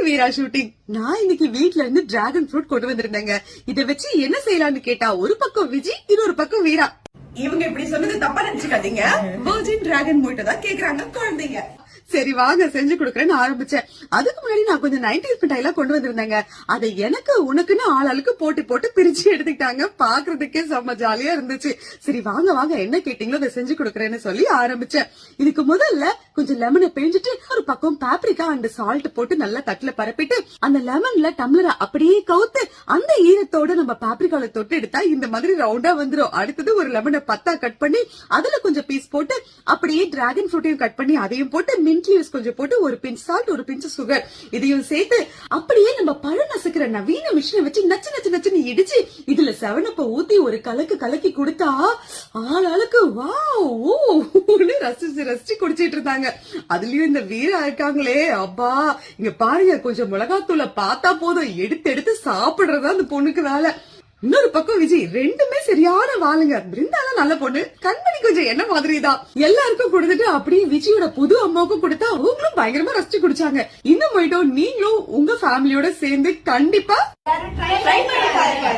வீரா shooting. நான் இன்னைக்கு வீட்ல இருந்து டிராகன் ஃப்ரூட் கொண்டு வந்திருந்தேங்க. இத வச்சு என்ன செய்யலாம்னு கேட்டா ஒரு பக்கம் விஜி, இன்னொரு பக்கம் வீரா. இவங்க இப்படி சொன்னது தப்பா நினைச்சுக்காதீங்க. வெர்ஜின் டிராகன் மொய்ட்டோ தான் கேக்குறாங்க குழந்தைங்க. சரி வாங்க செஞ்சு கொடுக்கறேன்னு ஆரம்பிச்சேன். அதுக்கு முன்னாடி நான் கொஞ்சம் 90s மிட்டாயெல்லாம் கொண்டு வந்திருந்தேங்க. அதை எனக்கு உனக்குன்னு ஆளாளுக்கு போட்டு போட்டு பிரிச்சு எடுத்துக்கிட்டாங்க. பாக்குறதுக்கே செம்ம ஜாலியா இருந்துச்சு. சரி வாங்க வாங்க என்ன கேட்டீங்களோ அதை செஞ்சு கொடுக்கறேன்னு சொல்லி ஆரம்பிச்சேன். இதுக்கு முதல்ல கொஞ்சம் லெமனை பிழிஞ்சிட்டு ஒரு பக்கம் பாப்ரிகா அண்ட் சால்ட் போட்டு நல்லா தட்டுல பரப்பிட்டு அந்த லெமன்ல டம்ளரை அப்படியே கவுத்து அந்த ஈரத்தோட நம்ம பாப்ரிகால தொட்டு எடுத்தா இந்த மாதிரி ரவுண்டா வந்துரும். அடுத்தது ஒரு லெமனை பத்தா கட் பண்ணி அதுல கொஞ்சம் பீஸ் போட்டு அப்படியே டிராகன் ஃப்ரூட்டையும் கட் பண்ணி அதையும் போட்டு மின்ட் லீவ்ஸ் கொஞ்சம் போட்டு ஒரு பிஞ்ச் சால்ட் ஒரு பிஞ்ச் சுகர் இதையும் சேர்த்து அப்படியே நம்ம பழம் நசுக்கிற நவீன மிஷினை வச்சு நச்சு நச்சு நச்சுன்னு இடிச்சு இதுல 7up ஊத்தி ஒரு கலக்கு கலக்கி கொடுத்தா ஆளாளுக்கு வாவ் ரசிச்சு ரசிச்சு குடிச்சிட்டு இருந்தாங்க. அதுலயும் இந்த வீரா இருக்காங்களே அப்பா இங்க பாருங்க கொஞ்சம் மிளகாத்தூளை பார்த்தா போதும் எடுத்து எடுத்து சாப்பிடுறதா அந்த பொண்ணுக்கு வேலை. இன்னொரு பக்கம் விஜய் ரெண்டுமே சரியான வாளுங்க. பிருந்தாலாம் நல்ல பொண்ணு, கண்மணி கொஞ்சம் என்ன மாதிரி தான். எல்லாருக்கும் கொடுத்துட்டு அப்படியே விஜயோட புது அம்மாவுக்கும் கொடுத்தா அவங்களும் பயங்கரமா ரசிச்சு குடிச்சாங்க. இன்னும் போயிட்டோம் நீங்களும் உங்க ஃபேமிலியோட சேர்ந்து கண்டிப்பா ட்ரை பண்ணி பாருங்க.